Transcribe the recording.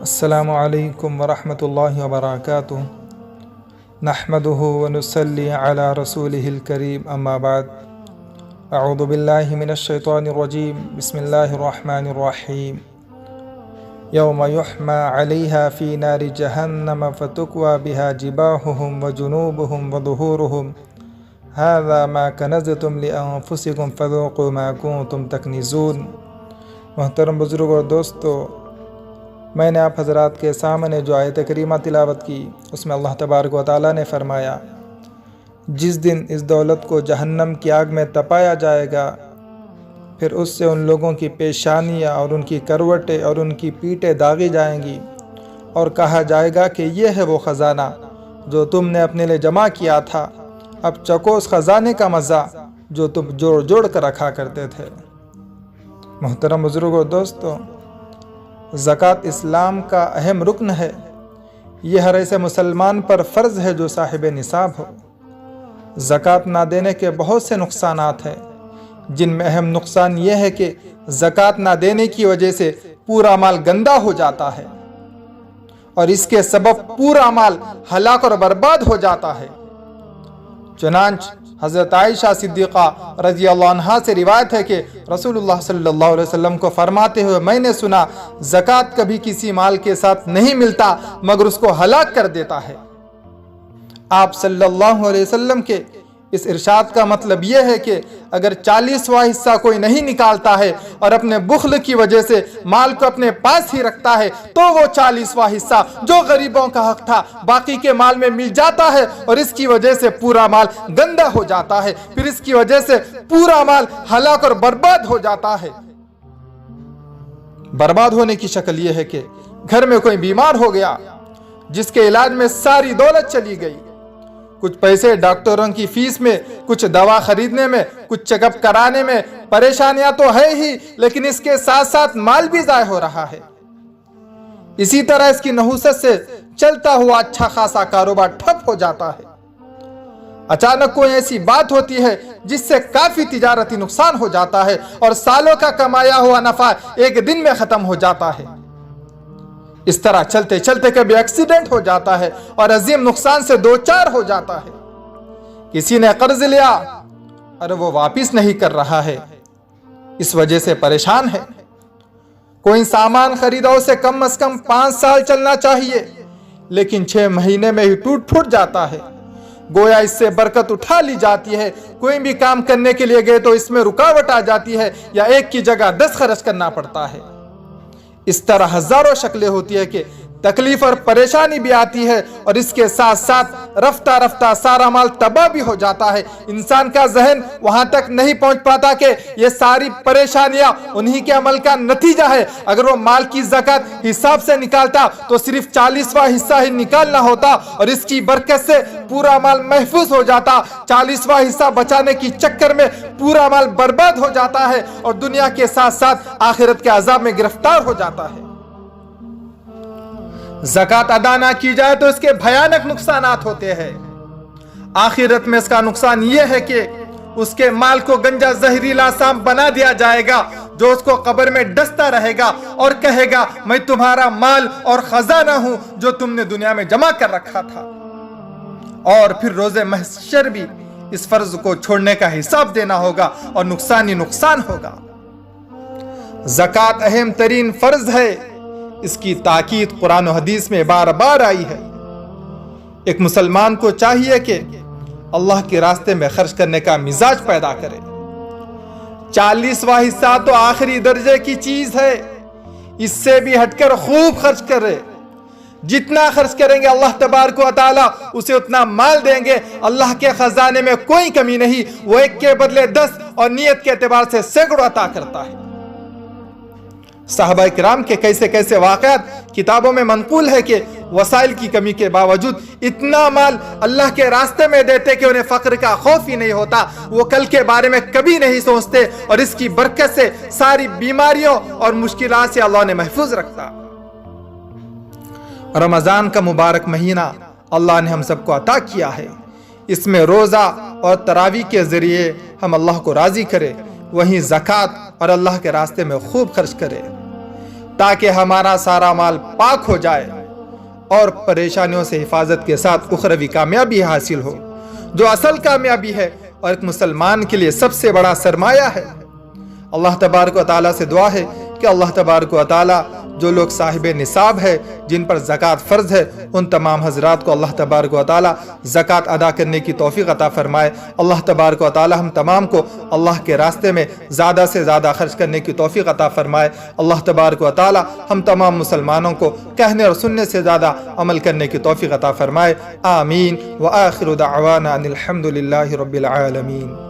السلام علیکم ورحمۃ اللہ وبرکاتہ نحمده ونصلی علی رسولہ الکریم اما بعد اعوذ باللہ من الشیطان الرجیم بسم اللہ الرحمن الرحیم یوم یحمى علیہا فی نار جہنم فتکوی بہا جباہہم وجنوبہم وظہورہم ھذا ما کنزتم لانفسکم فذوقوا ما کنتم تکنزون۔ محترم بزرگ اور دوستو، میں نے آپ حضرات کے سامنے جو آیت کریمہ تلاوت کی، اس میں اللہ تبارک و تعالیٰ نے فرمایا، جس دن اس دولت کو جہنم کی آگ میں تپایا جائے گا، پھر اس سے ان لوگوں کی پیشانیاں اور ان کی کروٹیں اور ان کی پیٹیں داغی جائیں گی، اور کہا جائے گا کہ یہ ہے وہ خزانہ جو تم نے اپنے لیے جمع کیا تھا، اب چکو اس خزانے کا مزہ جو تم جوڑ جوڑ کر رکھا کرتے تھے۔ محترم بزرگوں اور دوستو، زکوٰۃ اسلام کا اہم رکن ہے۔ یہ ہر ایسے مسلمان پر فرض ہے جو صاحب نصاب ہو۔ زکوٰۃ نہ دینے کے بہت سے نقصانات ہیں، جن میں اہم نقصان یہ ہے کہ زکوٰۃ نہ دینے کی وجہ سے پورا مال گندا ہو جاتا ہے، اور اس کے سبب پورا مال ہلاک اور برباد ہو جاتا ہے۔ چنانچہ حضرت عائشہ صدیقہ رضی اللہ عنہا سے روایت ہے کہ رسول اللہ صلی اللہ علیہ وسلم کو فرماتے ہوئے میں نے سنا، زکوٰۃ کبھی کسی مال کے ساتھ نہیں ملتا مگر اس کو ہلاک کر دیتا ہے۔ آپ صلی اللہ علیہ وسلم کے اس ارشاد کا مطلب یہ ہے کہ اگر 40واں حصہ کوئی نہیں نکالتا ہے اور اپنے بخل کی وجہ سے مال کو اپنے پاس ہی رکھتا ہے، تو وہ 40واں حصہ جو غریبوں کا حق تھا باقی کے مال میں مل جاتا ہے، اور اس کی وجہ سے پورا مال گندا ہو جاتا ہے، پھر اس کی وجہ سے پورا مال ہلاک اور برباد ہو جاتا ہے۔ برباد ہونے کی شکل یہ ہے کہ گھر میں کوئی بیمار ہو گیا جس کے علاج میں ساری دولت چلی گئی، کچھ پیسے ڈاکٹروں کی فیس میں، کچھ دوا خریدنے میں، کچھ چیک اپ کرانے میں، پریشانیاں تو ہے ہی، لیکن اس کے ساتھ ساتھ مال بھی ضائع ہو رہا ہے۔ اسی طرح اس کی نحوست سے چلتا ہوا اچھا خاصا کاروبار ٹھپ ہو جاتا ہے۔ اچانک کوئی ایسی بات ہوتی ہے جس سے کافی تجارتی نقصان ہو جاتا ہے، اور سالوں کا کمایا ہوا نفع ایک دن میں ختم ہو جاتا ہے۔ اس طرح چلتے چلتے کبھی ایکسیڈنٹ ہو جاتا ہے اور عظیم نقصان سے دوچار ہو جاتا ہے۔ کسی نے قرض لیا اور وہ واپس نہیں کر رہا ہے، اس وجہ سے پریشان ہے۔ کوئی سامان خریدا اسے کم از کم 5 سال چلنا چاہیے، لیکن 6 مہینے میں ہی ٹوٹ پھوٹ جاتا ہے۔ گویا اس سے برکت اٹھا لی جاتی ہے، کوئی بھی کام کرنے کے لیے گئے تو اس میں رکاوٹ آ جاتی ہے، یا ایک کی جگہ 10 خرچ کرنا پڑتا ہے۔ اس طرح ہزاروں شکلیں ہوتی ہے کہ تکلیف اور پریشانی بھی آتی ہے، اور اس کے ساتھ ساتھ رفتہ رفتہ سارا مال تباہ بھی ہو جاتا ہے۔ انسان کا ذہن وہاں تک نہیں پہنچ پاتا کہ یہ ساری پریشانیاں انہی کے عمل کا نتیجہ ہے۔ اگر وہ مال کی زکوٰۃ حساب سے نکالتا تو صرف 40واں حصہ ہی نکالنا ہوتا، اور اس کی برکت سے پورا مال محفوظ ہو جاتا۔ 40واں حصہ بچانے کی چکر میں پورا مال برباد ہو جاتا ہے، اور دنیا کے ساتھ ساتھ آخرت کے عذاب میں گرفتار ہو جاتا ہے۔ زکوٰۃ ادا نہ کی جائے تو اس کے بھیانک نقصانات ہوتے ہیں۔ آخرت میں اس کا نقصان یہ ہے کہ اس کے مال کو گنجا زہریلا سام بنا دیا جائے گا، جو اس کو قبر میں ڈستا رہے گا اور کہے گا میں تمہارا مال اور خزانہ ہوں جو تم نے دنیا میں جمع کر رکھا تھا۔ اور پھر روز محشر بھی اس فرض کو چھوڑنے کا حساب دینا ہوگا، اور نقصان ہی نقصان ہوگا۔ زکوٰۃ اہم ترین فرض ہے، اس کی تاکید قرآن و حدیث میں بار بار آئی ہے۔ ایک مسلمان کو چاہیے کہ اللہ کے راستے میں خرچ کرنے کا مزاج پیدا کرے۔ 40واں حصہ تو آخری درجے کی چیز ہے، اس سے بھی ہٹ کر خوب خرچ کرے۔ جتنا خرچ کریں گے اللہ تبارک و تعالیٰ اسے اتنا مال دیں گے۔ اللہ کے خزانے میں کوئی کمی نہیں، وہ 1 کے بدلے 10 اور نیت کے اعتبار سے سینکڑوں عطا کرتا ہے۔ صحابہ کرام کے کیسے کیسے واقعات کتابوں میں منقول ہے کہ وسائل کی کمی کے باوجود اتنا مال اللہ کے راستے میں دیتے کہ انہیں فقر کا خوف ہی نہیں ہوتا، وہ کل کے بارے میں کبھی نہیں سوچتے، اور اس کی برکت سے ساری بیماریوں اور مشکلات سے اللہ نے محفوظ رکھتا۔ رمضان کا مبارک مہینہ اللہ نے ہم سب کو عطا کیا ہے، اس میں روزہ اور تراویح کے ذریعے ہم اللہ کو راضی کرے، وہیں زکوٰۃ اور اللہ کے راستے میں خوب خرچ کرے۔ تاکہ ہمارا سارا مال پاک ہو جائے اور پریشانیوں سے حفاظت کے ساتھ اخروی کامیابی حاصل ہو، جو اصل کامیابی ہے اور ایک مسلمان کے لیے سب سے بڑا سرمایہ ہے۔ اللہ تبارک و تعالیٰ سے دعا ہے کہ اللہ تبارک و تعالیٰ جو لوگ صاحب نصاب ہے، جن پر زکوٰۃ فرض ہے، ان تمام حضرات کو اللہ تبارک و تعالیٰ زکوٰۃ ادا کرنے کی توفیق عطا فرمائے۔ اللہ تبارک و تعالیٰ ہم تمام کو اللہ کے راستے میں زیادہ سے زیادہ خرچ کرنے کی توفیق عطا فرمائے۔ اللہ تبارک و تعالیٰ ہم تمام مسلمانوں کو کہنے اور سننے سے زیادہ عمل کرنے کی توفیق عطا فرمائے۔ آمین۔ وآخر دعوانا ان الحمد للہ رب العالمین۔